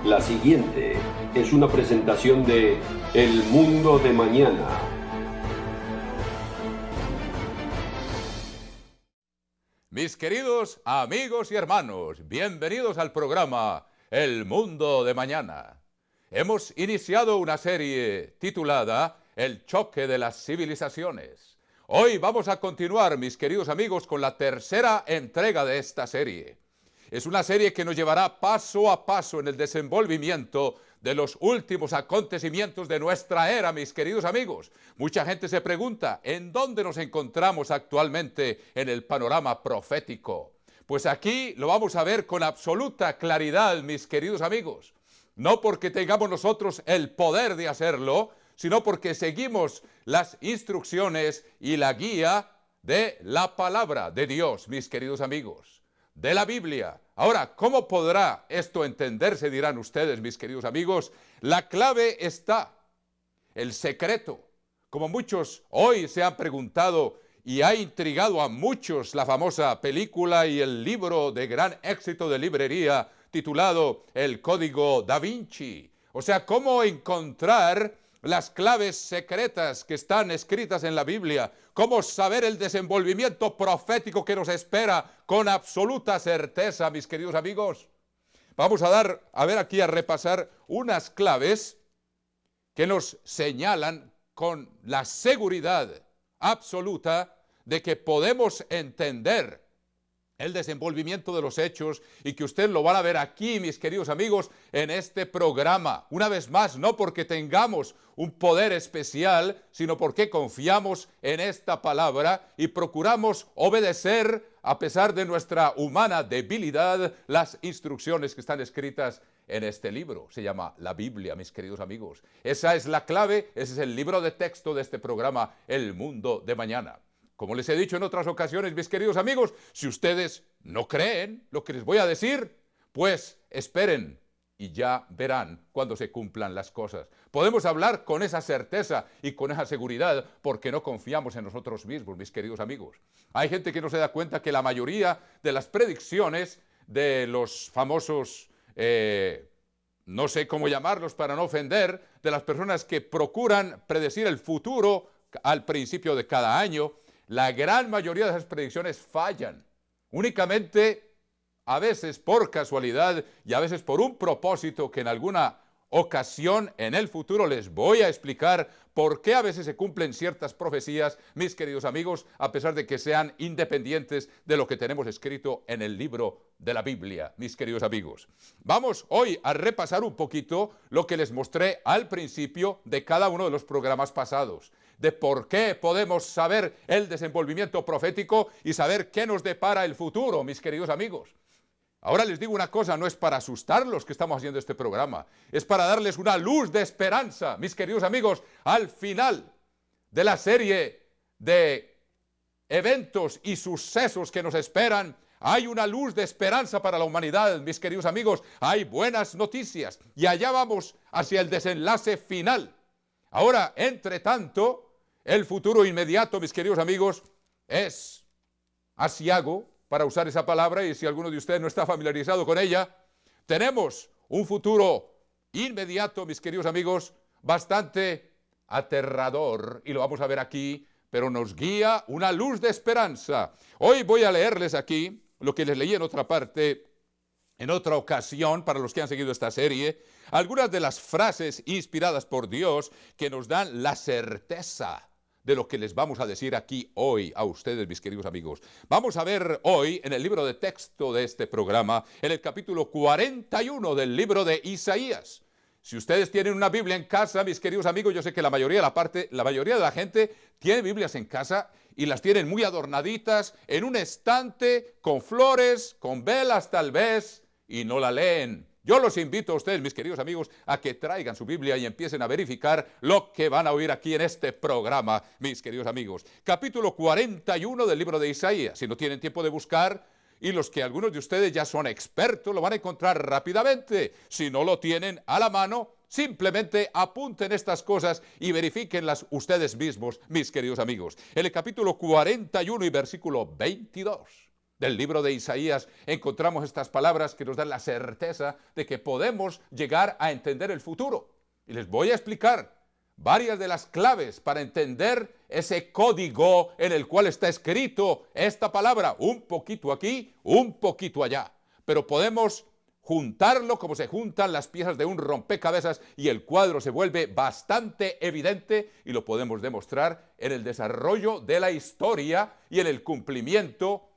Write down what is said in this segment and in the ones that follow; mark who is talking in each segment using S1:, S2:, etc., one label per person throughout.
S1: La siguiente es una presentación de El Mundo de Mañana.
S2: Mis queridos amigos y hermanos, bienvenidos al programa El Mundo de Mañana. Hemos iniciado una serie titulada El choque de las civilizaciones. Hoy vamos a continuar, mis queridos amigos, con la tercera entrega de esta serie. Es una serie que nos llevará paso a paso en el desenvolvimiento de los últimos acontecimientos de nuestra era, mis queridos amigos. Mucha gente se pregunta, ¿en dónde nos encontramos actualmente en el panorama profético? Pues aquí lo vamos a ver con absoluta claridad, mis queridos amigos. No porque tengamos nosotros el poder de hacerlo, sino porque seguimos las instrucciones y la guía de la palabra de Dios, mis queridos amigos, de la Biblia. Ahora, ¿cómo podrá esto entenderse? Dirán ustedes, mis queridos amigos. La clave está, el secreto. Como muchos hoy se han preguntado y ha intrigado a muchos la famosa película y el libro de gran éxito de librería titulado El Código Da Vinci. O sea, ¿cómo encontrar las claves secretas que están escritas en la Biblia? ¿Cómo saber el desenvolvimiento profético que nos espera con absoluta certeza, mis queridos amigos? Vamos a ver aquí a repasar unas claves que nos señalan con la seguridad absoluta de que podemos entender el desenvolvimiento de los hechos y que usted lo van a ver aquí, mis queridos amigos, en este programa. Una vez más, no porque tengamos un poder especial, sino porque confiamos en esta palabra y procuramos obedecer, a pesar de nuestra humana debilidad, las instrucciones que están escritas en este libro. Se llama la Biblia, mis queridos amigos. Esa es la clave, ese es el libro de texto de este programa, El Mundo de Mañana. Como les he dicho en otras ocasiones, mis queridos amigos, si ustedes no creen lo que les voy a decir, pues esperen y ya verán cuando se cumplan las cosas. Podemos hablar con esa certeza y con esa seguridad porque no confiamos en nosotros mismos, mis queridos amigos. Hay gente que no se da cuenta que la mayoría de las predicciones de los famosos, no sé cómo llamarlos para no ofender, de las personas que procuran predecir el futuro al principio de cada año, la gran mayoría de esas predicciones fallan. Únicamente, a veces por casualidad y a veces por un propósito que en alguna ocasión en el futuro les voy a explicar por qué a veces se cumplen ciertas profecías, mis queridos amigos, a pesar de que sean independientes de lo que tenemos escrito en el libro de la Biblia, mis queridos amigos. Vamos hoy a repasar un poquito lo que les mostré al principio de cada uno de los programas pasados, de por qué podemos saber el desenvolvimiento profético y saber qué nos depara el futuro, mis queridos amigos. Ahora les digo una cosa, no es para asustarlos que estamos haciendo este programa, es para darles una luz de esperanza, mis queridos amigos, al final de la serie de eventos y sucesos que nos esperan. Hay una luz de esperanza para la humanidad, mis queridos amigos, hay buenas noticias y allá vamos hacia el desenlace final. Ahora, entre tanto, el futuro inmediato, mis queridos amigos, es aciago, para usar esa palabra, y si alguno de ustedes no está familiarizado con ella, tenemos un futuro inmediato, mis queridos amigos, bastante aterrador, y lo vamos a ver aquí, pero nos guía una luz de esperanza. Hoy voy a leerles aquí lo que les leí en otra parte, en otra ocasión, para los que han seguido esta serie, algunas de las frases inspiradas por Dios que nos dan la certeza de lo que les vamos a decir aquí hoy a ustedes, mis queridos amigos. Vamos a ver hoy en el libro de texto de este programa, en el capítulo 41 del libro de Isaías. Si ustedes tienen una Biblia en casa, mis queridos amigos, yo sé que la mayoría de la gente tiene Biblias en casa y las tienen muy adornaditas en un estante con flores, con velas tal vez, y no la leen. Yo los invito a ustedes, mis queridos amigos, a que traigan su Biblia y empiecen a verificar lo que van a oír aquí en este programa, mis queridos amigos. Capítulo 41 del libro de Isaías. Si no tienen tiempo de buscar, y los que algunos de ustedes ya son expertos, lo van a encontrar rápidamente. Si no lo tienen a la mano, simplemente apunten estas cosas y verifíquenlas ustedes mismos, mis queridos amigos. En el capítulo 41 y versículo 22. del libro de Isaías encontramos estas palabras que nos dan la certeza de que podemos llegar a entender el futuro. Y les voy a explicar varias de las claves para entender ese código en el cual está escrito esta palabra, un poquito aquí, un poquito allá. Pero podemos juntarlo como se juntan las piezas de un rompecabezas y el cuadro se vuelve bastante evidente y lo podemos demostrar en el desarrollo de la historia y en el cumplimiento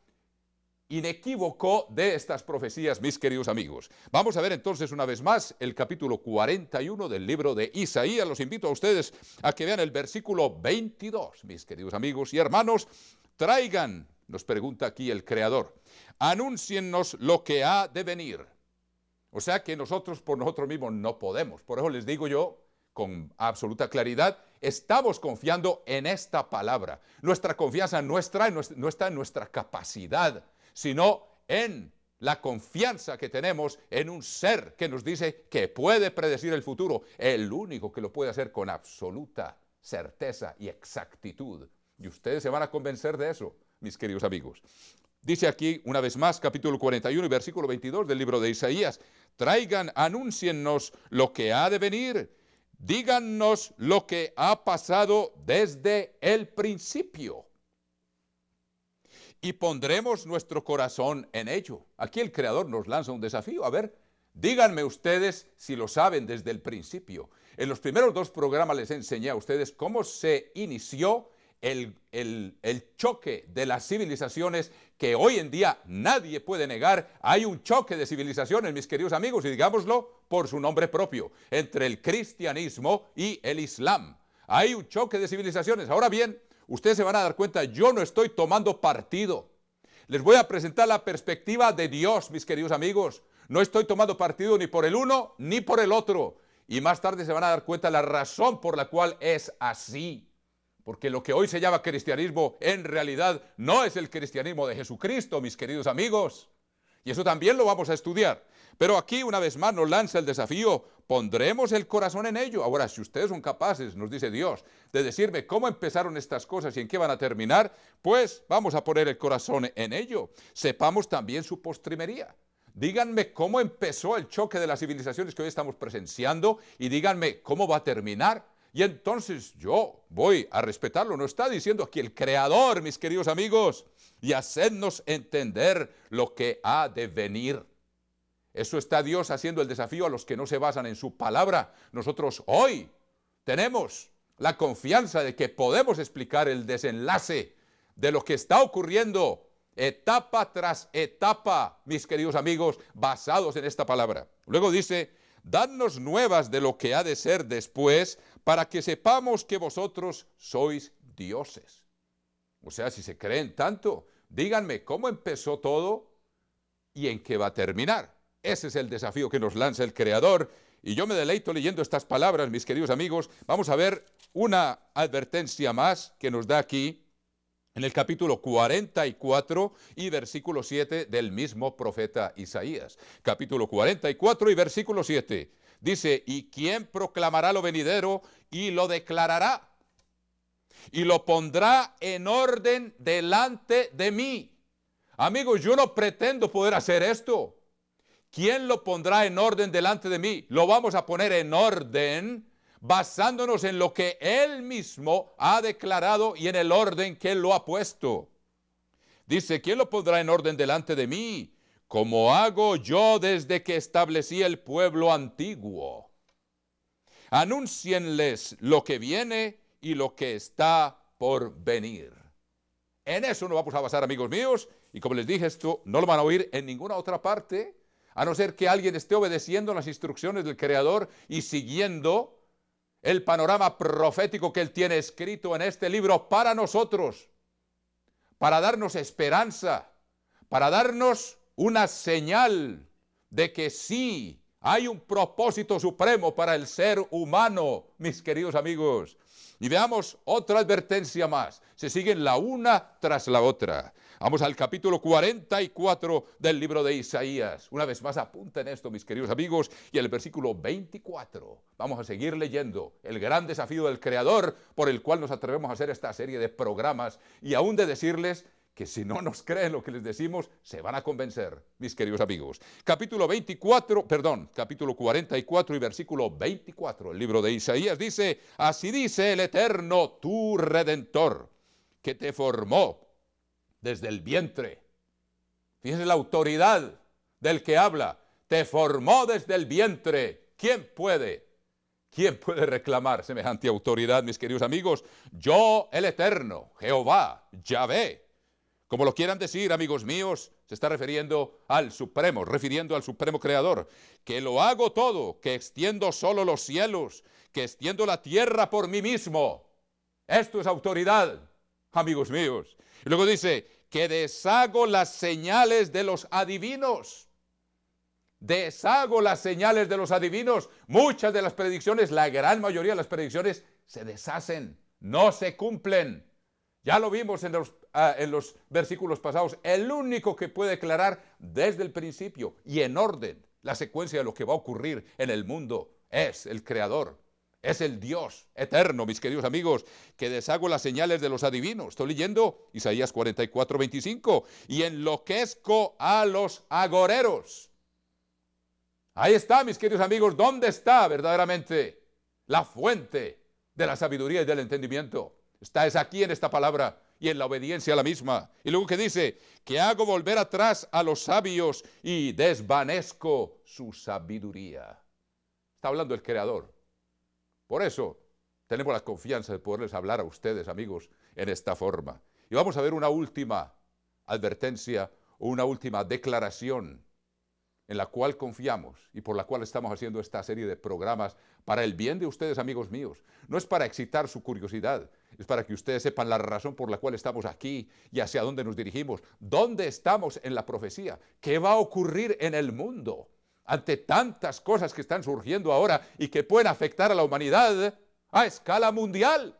S2: inequívoco de estas profecías, mis queridos amigos. Vamos a ver entonces una vez más el capítulo 41 del libro de Isaías. Los invito a ustedes a que vean el versículo 22, mis queridos amigos y hermanos. Traigan, nos pregunta aquí el Creador, anúnciennos lo que ha de venir. O sea que nosotros por nosotros mismos no podemos. Por eso les digo yo, con absoluta claridad, estamos confiando en esta palabra. Nuestra confianza no está en nuestra capacidad, sino en la confianza que tenemos en un ser que nos dice que puede predecir el futuro, el único que lo puede hacer con absoluta certeza y exactitud. Y ustedes se van a convencer de eso, mis queridos amigos. Dice aquí, una vez más, capítulo 41 y versículo 22 del libro de Isaías, traigan, anúnciennos lo que ha de venir, dígannos lo que ha pasado desde el principio. Y pondremos nuestro corazón en ello. Aquí el Creador nos lanza un desafío. A ver, díganme ustedes si lo saben desde el principio. En los primeros dos programas les enseñé a ustedes cómo se inició el choque de las civilizaciones que hoy en día nadie puede negar. Hay un choque de civilizaciones, mis queridos amigos, y digámoslo por su nombre propio, entre el cristianismo y el islam. Hay un choque de civilizaciones. Ahora bien, ustedes se van a dar cuenta, yo no estoy tomando partido. Les voy a presentar la perspectiva de Dios, mis queridos amigos. No estoy tomando partido ni por el uno ni por el otro. Y más tarde se van a dar cuenta la razón por la cual es así. Porque lo que hoy se llama cristianismo en realidad no es el cristianismo de Jesucristo, mis queridos amigos. Y eso también lo vamos a estudiar. Pero aquí una vez más nos lanza el desafío, pondremos el corazón en ello. Ahora, si ustedes son capaces, nos dice Dios, de decirme cómo empezaron estas cosas y en qué van a terminar, pues vamos a poner el corazón en ello. Sepamos también su postrimería. Díganme cómo empezó el choque de las civilizaciones que hoy estamos presenciando y díganme cómo va a terminar. Y entonces yo voy a respetarlo. No está diciendo aquí el Creador, mis queridos amigos, y hacednos entender lo que ha de venir. Eso está Dios haciendo el desafío a los que no se basan en su palabra. Nosotros hoy tenemos la confianza de que podemos explicar el desenlace de lo que está ocurriendo etapa tras etapa, mis queridos amigos, basados en esta palabra. Luego dice, dadnos nuevas de lo que ha de ser después, para que sepamos que vosotros sois dioses. O sea, si se creen tanto, díganme cómo empezó todo y en qué va a terminar. Ese es el desafío que nos lanza el Creador. Y yo me deleito leyendo estas palabras, mis queridos amigos. Vamos a ver una advertencia más que nos da aquí en el capítulo 44 y versículo 7 del mismo profeta Isaías. Capítulo 44 y versículo 7. Dice, ¿y quién proclamará lo venidero y lo declarará? Y lo pondrá en orden delante de mí. Amigos, yo no pretendo poder hacer esto. ¿Quién lo pondrá en orden delante de mí? Lo vamos a poner en orden basándonos en lo que Él mismo ha declarado y en el orden que Él lo ha puesto. Dice, ¿quién lo pondrá en orden delante de mí? Como hago yo desde que establecí el pueblo antiguo. Anúncienles lo que viene y lo que está por venir. En eso nos vamos a basar, amigos míos, y como les dije, esto no lo van a oír en ninguna otra parte, a no ser que alguien esté obedeciendo las instrucciones del Creador y siguiendo el panorama profético que Él tiene escrito en este libro para nosotros, para darnos esperanza, para darnos una señal de que sí hay un propósito supremo para el ser humano, mis queridos amigos. Y veamos otra advertencia más. Se siguen la una tras la otra. Vamos al capítulo 44 del libro de Isaías. Una vez más apunten esto, mis queridos amigos, y el versículo 24. Vamos a seguir leyendo el gran desafío del Creador por el cual nos atrevemos a hacer esta serie de programas y aún de decirles que si no nos creen lo que les decimos, se van a convencer, mis queridos amigos. Capítulo 44 y versículo 24, el libro de Isaías dice, así dice el Eterno, tu Redentor, que te formó desde el vientre. Fíjense la autoridad del que habla, te formó desde el vientre. ¿Quién puede reclamar semejante autoridad, mis queridos amigos? Yo, el Eterno, Jehová, Yahvé. Como lo quieran decir, amigos míos, se está refiriendo al Supremo Creador, que lo hago todo, que extiendo solo los cielos, que extiendo la tierra por mí mismo. Esto es autoridad, amigos míos. Y luego dice, que deshago las señales de los adivinos. Deshago las señales de los adivinos. Muchas de las predicciones, la gran mayoría de las predicciones, se deshacen, no se cumplen. Ya lo vimos en los versículos pasados. El único que puede declarar desde el principio y en orden la secuencia de lo que va a ocurrir en el mundo es el Creador. Es el Dios eterno, mis queridos amigos, que deshago las señales de los adivinos. Estoy leyendo Isaías 44:25. Y enloquezco a los agoreros. Ahí está, mis queridos amigos, ¿dónde está verdaderamente la fuente de la sabiduría y del entendimiento? Es aquí en esta palabra y en la obediencia a la misma. Y luego que dice, que hago volver atrás a los sabios y desvanezco su sabiduría. Está hablando el Creador. Por eso tenemos la confianza de poderles hablar a ustedes, amigos, en esta forma. Y vamos a ver una última advertencia o una última declaración en la cual confiamos y por la cual estamos haciendo esta serie de programas para el bien de ustedes, amigos míos. No es para excitar su curiosidad, es para que ustedes sepan la razón por la cual estamos aquí y hacia dónde nos dirigimos, dónde estamos en la profecía, qué va a ocurrir en el mundo ante tantas cosas que están surgiendo ahora y que pueden afectar a la humanidad a escala mundial.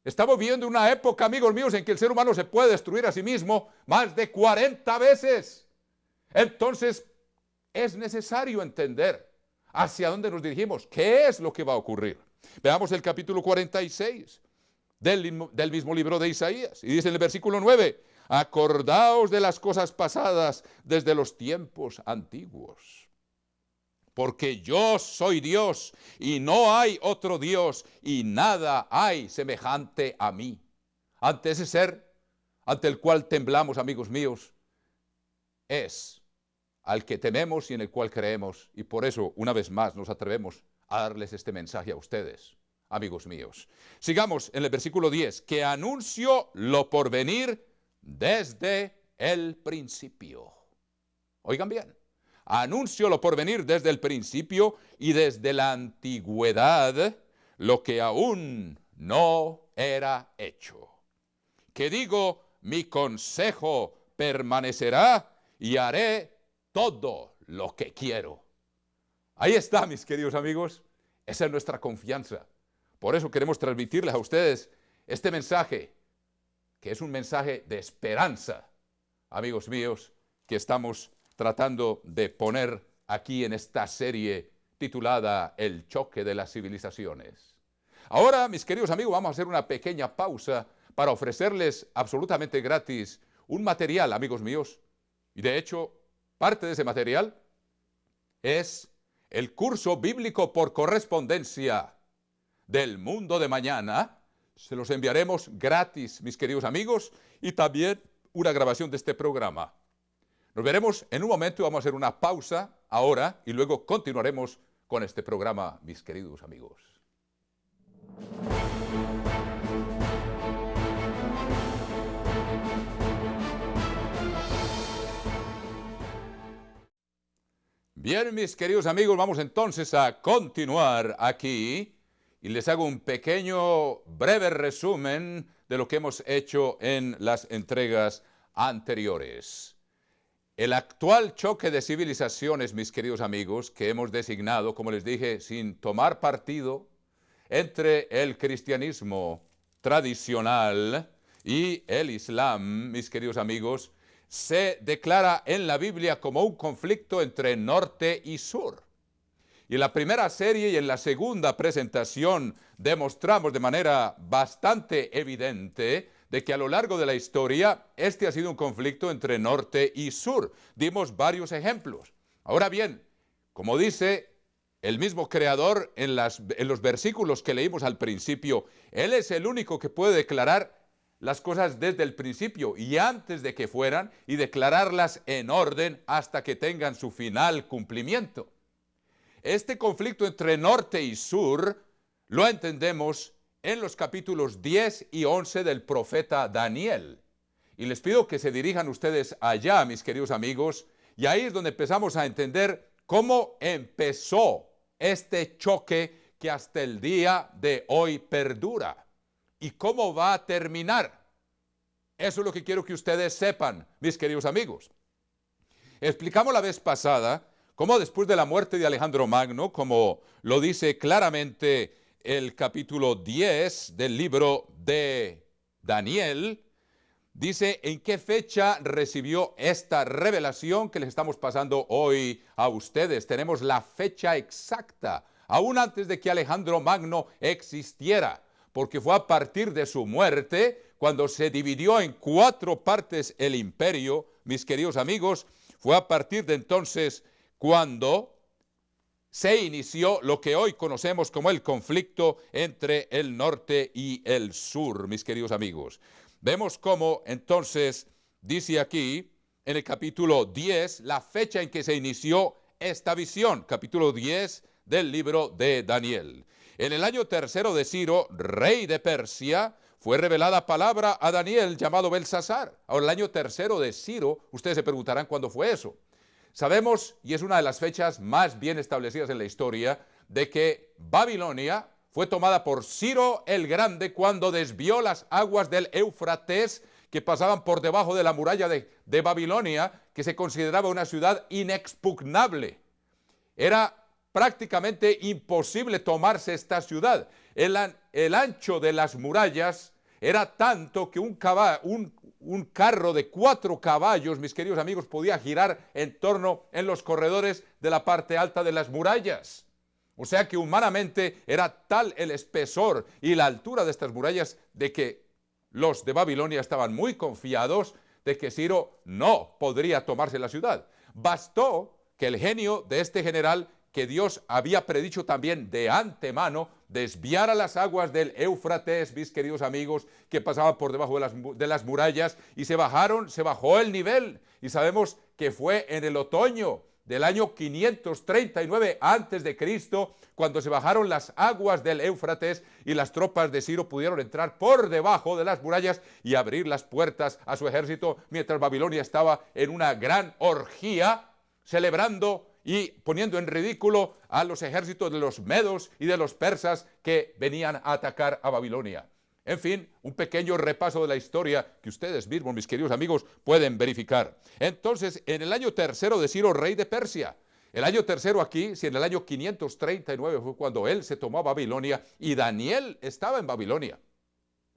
S2: Estamos viviendo una época, amigos míos, en que el ser humano se puede destruir a sí mismo más de 40 veces. Entonces, es necesario entender hacia dónde nos dirigimos, qué es lo que va a ocurrir. Veamos el capítulo 46 del mismo libro de Isaías. Y dice en el versículo 9, acordaos de las cosas pasadas desde los tiempos antiguos. Porque yo soy Dios y no hay otro Dios y nada hay semejante a mí. Ante ese ser, ante el cual temblamos, amigos míos, es al que tememos y en el cual creemos. Y por eso, una vez más, nos atrevemos a darles este mensaje a ustedes, amigos míos. Sigamos en el versículo 10, que anuncio lo por venir desde el principio. Oigan bien, anuncio lo por venir desde el principio y desde la antigüedad, lo que aún no era hecho. Que digo, mi consejo permanecerá y haré todo lo que quiero. Ahí está, mis queridos amigos. Esa es nuestra confianza. Por eso queremos transmitirles a ustedes este mensaje, que es un mensaje de esperanza, amigos míos, que estamos tratando de poner aquí en esta serie titulada El choque de las civilizaciones. Ahora, mis queridos amigos, vamos a hacer una pequeña pausa para ofrecerles absolutamente gratis un material, amigos míos, y de hecho, parte de ese material es el curso bíblico por correspondencia del mundo de mañana. Se los enviaremos gratis, mis queridos amigos, y también una grabación de este programa. Nos veremos en un momento, vamos a hacer una pausa ahora y luego continuaremos con este programa, mis queridos amigos. Bien, mis queridos amigos, vamos entonces a continuar aquí y les hago un pequeño, breve resumen de lo que hemos hecho en las entregas anteriores. El actual choque de civilizaciones, mis queridos amigos, que hemos designado, como les dije, sin tomar partido, entre el cristianismo tradicional y el Islam, mis queridos amigos, se declara en la Biblia como un conflicto entre norte y sur. Y en la primera serie y en la segunda presentación demostramos de manera bastante evidente de que a lo largo de la historia este ha sido un conflicto entre norte y sur. Dimos varios ejemplos. Ahora bien, como dice el mismo creador en los versículos que leímos al principio, Él es el único que puede declarar las cosas desde el principio y antes de que fueran y declararlas en orden hasta que tengan su final cumplimiento. Este conflicto entre norte y sur lo entendemos en los capítulos 10 y 11 del profeta Daniel. Y les pido que se dirijan ustedes allá, mis queridos amigos, y ahí es donde empezamos a entender cómo empezó este choque que hasta el día de hoy perdura. ¿Y cómo va a terminar? Eso es lo que quiero que ustedes sepan, mis queridos amigos. Explicamos la vez pasada cómo después de la muerte de Alejandro Magno, como lo dice claramente el capítulo 10 del libro de Daniel, dice en qué fecha recibió esta revelación que les estamos pasando hoy a ustedes. Tenemos la fecha exacta, aún antes de que Alejandro Magno existiera, porque fue a partir de su muerte, cuando se dividió en 4 partes el imperio, mis queridos amigos, fue a partir de entonces cuando se inició lo que hoy conocemos como el conflicto entre el norte y el sur, mis queridos amigos. Vemos cómo entonces dice aquí en el capítulo 10 la fecha en que se inició esta visión, capítulo 10 del libro de Daniel. En el año 3 de Ciro, rey de Persia, fue revelada palabra a Daniel llamado Belsasar. Ahora, el año 3 de Ciro, ustedes se preguntarán cuándo fue eso. Sabemos, y es una de las fechas más bien establecidas en la historia, de que Babilonia fue tomada por Ciro el Grande cuando desvió las aguas del Éufrates que pasaban por debajo de la muralla de Babilonia, que se consideraba una ciudad inexpugnable. Era prácticamente imposible tomarse esta ciudad. El ancho de las murallas era tanto que un carro de 4 caballos, mis queridos amigos, podía girar en los corredores de la parte alta de las murallas. O sea que humanamente era tal el espesor y la altura de estas murallas de que los de Babilonia estaban muy confiados de que Ciro no podría tomarse la ciudad. Bastó que el genio de este general, que Dios había predicho también de antemano, desviara las aguas del Éufrates, mis queridos amigos, que pasaban por debajo de las murallas, y se bajó el nivel, y sabemos que fue en el otoño del año 539 antes de Cristo, cuando se bajaron las aguas del Éufrates y las tropas de Ciro pudieron entrar por debajo de las murallas y abrir las puertas a su ejército, mientras Babilonia estaba en una gran orgía, celebrando y poniendo en ridículo a los ejércitos de los medos y de los persas que venían a atacar a Babilonia. En fin, un pequeño repaso de la historia que ustedes mismos, mis queridos amigos, pueden verificar. Entonces, en el año 3 de Ciro, rey de Persia, el año 3 aquí, si en el año 539 fue cuando él se tomó a Babilonia y Daniel estaba en Babilonia.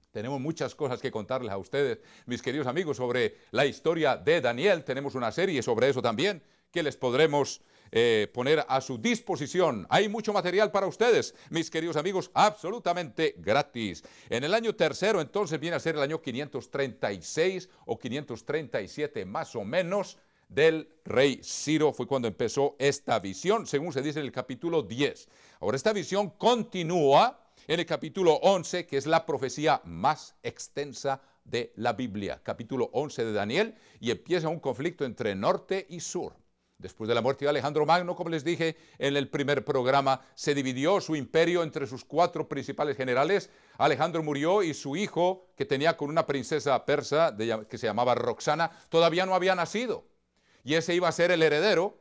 S2: Tenemos muchas cosas que contarles a ustedes, mis queridos amigos, sobre la historia de Daniel. Tenemos una serie sobre eso también que les podremos poner a su disposición. Hay mucho material para ustedes, mis queridos amigos, absolutamente gratis. En el año 3 entonces viene a ser el año 536 o 537 más o menos del rey Ciro, fue cuando empezó esta visión, según se dice en el capítulo 10. Ahora, esta visión continúa en el capítulo 11, que es la profecía más extensa de la Biblia, capítulo 11 de Daniel, y empieza un conflicto entre norte y sur. Después de la muerte de Alejandro Magno, como les dije en el primer programa, se dividió su imperio entre sus 4 principales generales. Alejandro murió y su hijo, que tenía con una princesa persa que se llamaba Roxana, todavía no había nacido. Y ese iba a ser el heredero,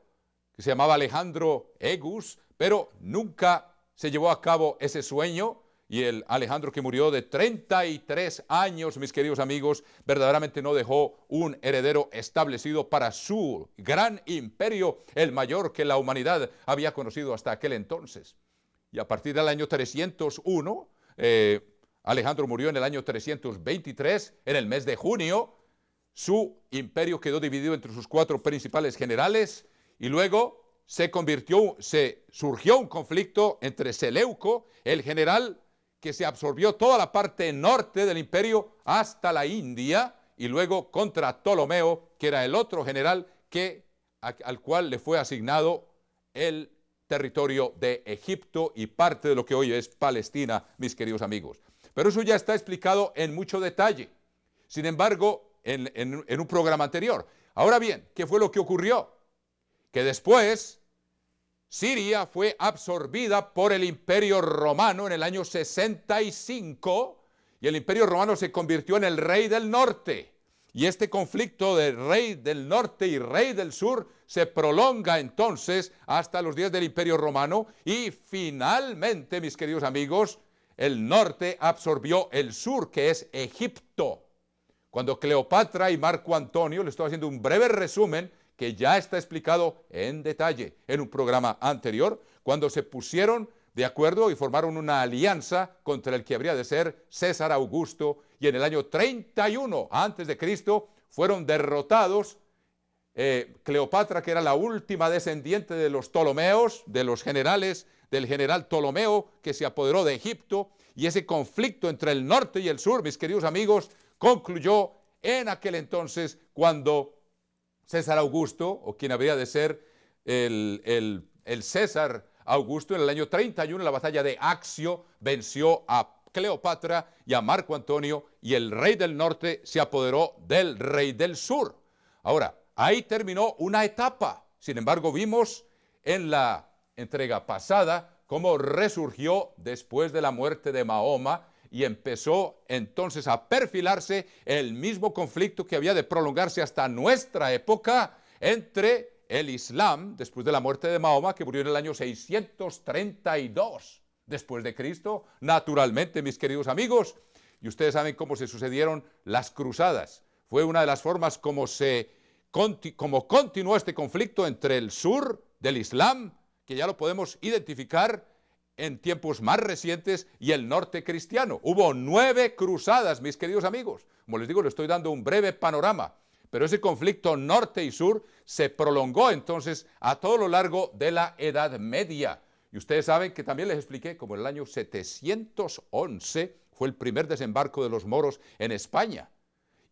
S2: que se llamaba Alejandro Egus, pero nunca se llevó a cabo ese sueño. Y el Alejandro, que murió de 33 años, mis queridos amigos, verdaderamente no dejó un heredero establecido para su gran imperio, el mayor que la humanidad había conocido hasta aquel entonces. Y a partir del año 301, Alejandro murió en el año 323, en el mes de junio. Su imperio quedó dividido entre sus 4 principales generales y luego surgió un conflicto entre Seleuco, el general que se absorbió toda la parte norte del imperio hasta la India, y luego contra Ptolomeo, que era el otro general al cual le fue asignado el territorio de Egipto y parte de lo que hoy es Palestina, mis queridos amigos. Pero eso ya está explicado en mucho detalle. Sin embargo, en un programa anterior. Ahora bien, ¿qué fue lo que ocurrió? Que después Siria fue absorbida por el Imperio Romano en el año 65 y el Imperio Romano se convirtió en el rey del norte. Y este conflicto de rey del norte y rey del sur se prolonga entonces hasta los días del Imperio Romano y finalmente, mis queridos amigos, el norte absorbió el sur, que es Egipto. Cuando Cleopatra y Marco Antonio, le estoy haciendo un breve resumen que ya está explicado en detalle en un programa anterior, cuando se pusieron de acuerdo y formaron una alianza contra el que habría de ser César Augusto, y en el año 31 a.C. fueron derrotados Cleopatra, que era la última descendiente de los Ptolomeos, de los generales, del general Ptolomeo, que se apoderó de Egipto, y ese conflicto entre el norte y el sur, mis queridos amigos, concluyó en aquel entonces cuando César Augusto, o quien habría de ser el César Augusto, en el año 31, en la batalla de Accio, venció a Cleopatra y a Marco Antonio, y el rey del norte se apoderó del rey del sur. Ahora, ahí terminó una etapa. Sin embargo, vimos en la entrega pasada cómo resurgió después de la muerte de Mahoma y empezó entonces a perfilarse el mismo conflicto que había de prolongarse hasta nuestra época entre el Islam, después de la muerte de Mahoma, que murió en el año 632 después de Cristo, naturalmente, mis queridos amigos, y ustedes saben cómo se sucedieron las cruzadas. Fue una de las formas como continuó este conflicto entre el sur del Islam, que ya lo podemos identificar en tiempos más recientes, y el norte cristiano. Hubo 9 cruzadas, mis queridos amigos. Como les digo, le estoy dando un breve panorama, pero ese conflicto norte y sur se prolongó entonces a todo lo largo de la Edad Media. Y ustedes saben que también les expliqué cómo en el año 711 fue el primer desembarco de los moros en España,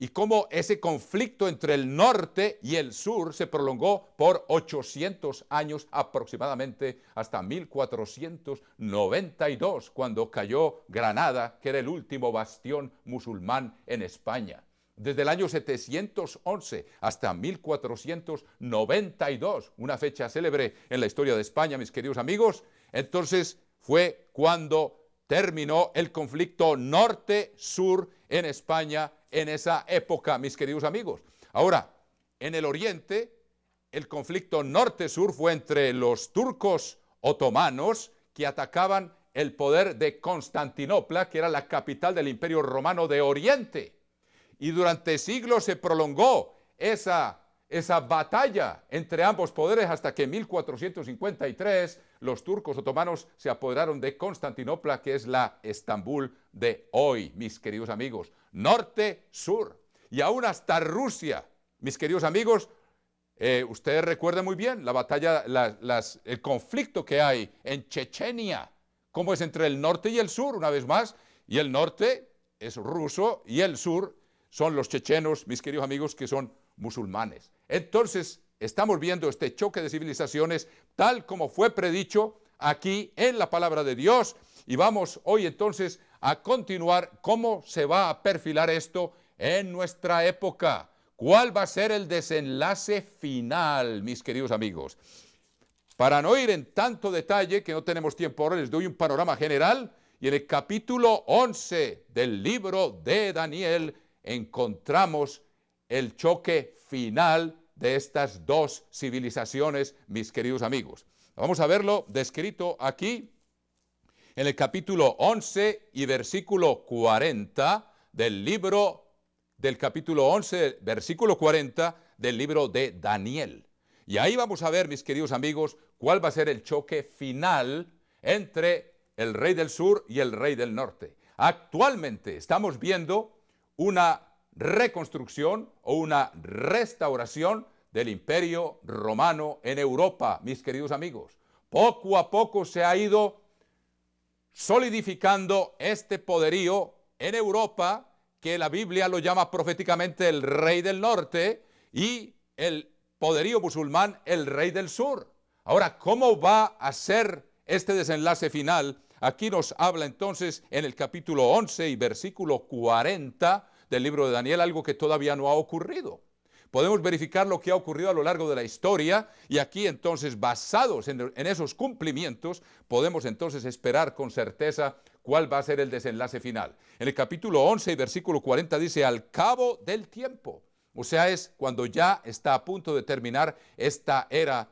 S2: y cómo ese conflicto entre el norte y el sur se prolongó por 800 años aproximadamente, hasta 1492, cuando cayó Granada, que era el último bastión musulmán en España. Desde el año 711 hasta 1492, una fecha célebre en la historia de España, mis queridos amigos, entonces fue cuando terminó el conflicto norte-sur en España en esa época, mis queridos amigos. Ahora, en el oriente, el conflicto norte-sur fue entre los turcos otomanos, que atacaban el poder de Constantinopla, que era la capital del Imperio Romano de Oriente. Y durante siglos se prolongó esa batalla entre ambos poderes hasta que en 1453 los turcos otomanos se apoderaron de Constantinopla, que es la Estambul de hoy, mis queridos amigos. Norte, sur, y aún hasta Rusia, mis queridos amigos. Ustedes recuerdan muy bien la batalla, el conflicto que hay en Chechenia, cómo es entre el norte y el sur, una vez más, y el norte es ruso y el sur son los chechenos, mis queridos amigos, que son musulmanes. Entonces, estamos viendo este choque de civilizaciones tal como fue predicho aquí en la palabra de Dios, y vamos hoy entonces a continuar cómo se va a perfilar esto en nuestra época. ¿Cuál va a ser el desenlace final, mis queridos amigos? Para no ir en tanto detalle, que no tenemos tiempo ahora, les doy un panorama general, y en el capítulo 11 del libro de Daniel encontramos el choque final de estas dos civilizaciones, mis queridos amigos. Vamos a verlo descrito aquí en el capítulo 11 y versículo 40 del capítulo 11, versículo 40 del libro de Daniel. Y ahí vamos a ver, mis queridos amigos, cuál va a ser el choque final entre el rey del sur y el rey del norte. Actualmente estamos viendo una reconstrucción o una restauración del Imperio Romano en Europa, mis queridos amigos. Poco a poco se ha ido solidificando este poderío en Europa, que la Biblia lo llama proféticamente el rey del norte, y el poderío musulmán el rey del sur. Ahora, ¿cómo va a ser este desenlace final? Aquí nos habla entonces en el capítulo 11 y versículo 40 del libro de Daniel algo que todavía no ha ocurrido. Podemos verificar lo que ha ocurrido a lo largo de la historia, y aquí entonces, basados en esos cumplimientos, podemos entonces esperar con certeza cuál va a ser el desenlace final. En el capítulo 11 y versículo 40 dice, al cabo del tiempo. O sea, es cuando ya está a punto de terminar esta era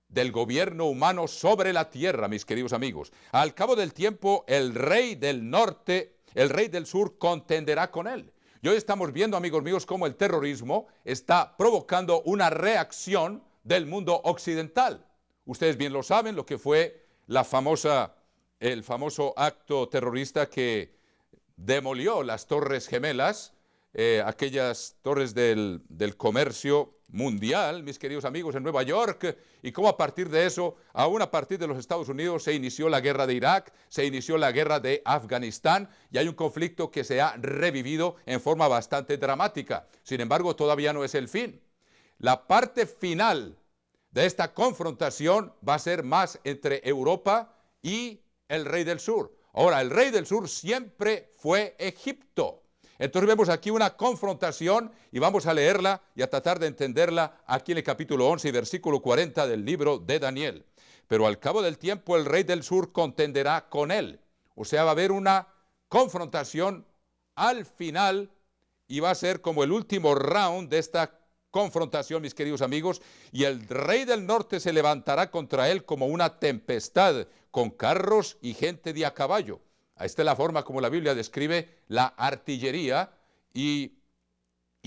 S2: del gobierno humano sobre la tierra, mis queridos amigos. Al cabo del tiempo, el rey del norte, el rey del sur contenderá con él. Y hoy estamos viendo, amigos míos, cómo el terrorismo está provocando una reacción del mundo occidental. Ustedes bien lo saben, lo que fue el famoso acto terrorista que demolió las Torres Gemelas, aquellas torres del comercio mundial, mis queridos amigos, en Nueva York, y cómo a partir de eso, aún a partir de los Estados Unidos, se inició la guerra de Irak, se inició la guerra de Afganistán, y hay un conflicto que se ha revivido en forma bastante dramática. Sin embargo, todavía no es el fin. La parte final de esta confrontación va a ser más entre Europa y el rey del sur. Ahora, el rey del sur siempre fue Egipto. Entonces vemos aquí una confrontación y vamos a leerla y a tratar de entenderla aquí en el capítulo 11 y versículo 40 del libro de Daniel. Pero al cabo del tiempo el rey del sur contenderá con él. O sea, va a haber una confrontación al final y va a ser como el último round de esta confrontación, mis queridos amigos, y el rey del norte se levantará contra él como una tempestad, con carros y gente de a caballo. Esta es la forma como la Biblia describe la artillería y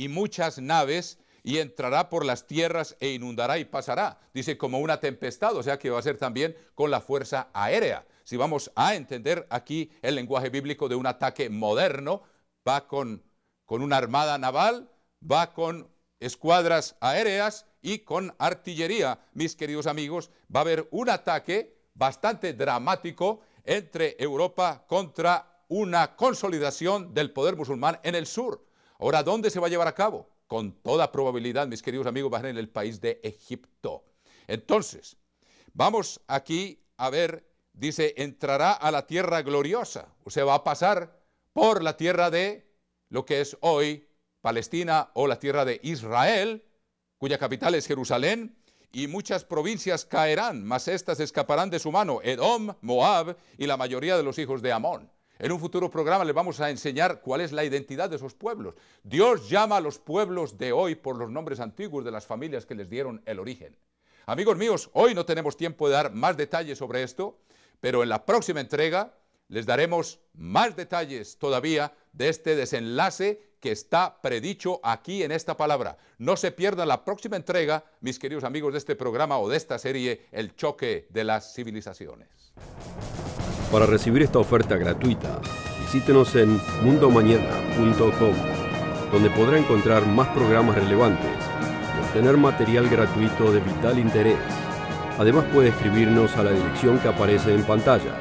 S2: muchas naves, y entrará por las tierras e inundará y pasará. Dice como una tempestad, o sea que va a ser también con la fuerza aérea. Si vamos a entender aquí el lenguaje bíblico de un ataque moderno, va con una armada naval, va con escuadras aéreas y con artillería, mis queridos amigos. Va a haber un ataque bastante dramático entre Europa contra una consolidación del poder musulmán en el sur. Ahora, ¿dónde se va a llevar a cabo? Con toda probabilidad, mis queridos amigos, va a ser en el país de Egipto. Entonces, vamos aquí a ver, dice, entrará a la tierra gloriosa. O sea, va a pasar por la tierra de lo que es hoy Palestina o la tierra de Israel, cuya capital es Jerusalén, y muchas provincias caerán, mas éstas escaparán de su mano, Edom, Moab y la mayoría de los hijos de Amón. En un futuro programa les vamos a enseñar cuál es la identidad de esos pueblos. Dios llama a los pueblos de hoy por los nombres antiguos de las familias que les dieron el origen. Amigos míos, hoy no tenemos tiempo de dar más detalles sobre esto, pero en la próxima entrega les daremos más detalles todavía de este desenlace que está predicho aquí en esta palabra. No se pierdan la próxima entrega, mis queridos amigos de este programa o de esta serie, El Choque de las Civilizaciones.
S1: Para recibir esta oferta gratuita, visítenos en mundomañana.com, donde podrá encontrar más programas relevantes y obtener material gratuito de vital interés. Además puede escribirnos a la dirección que aparece en pantalla.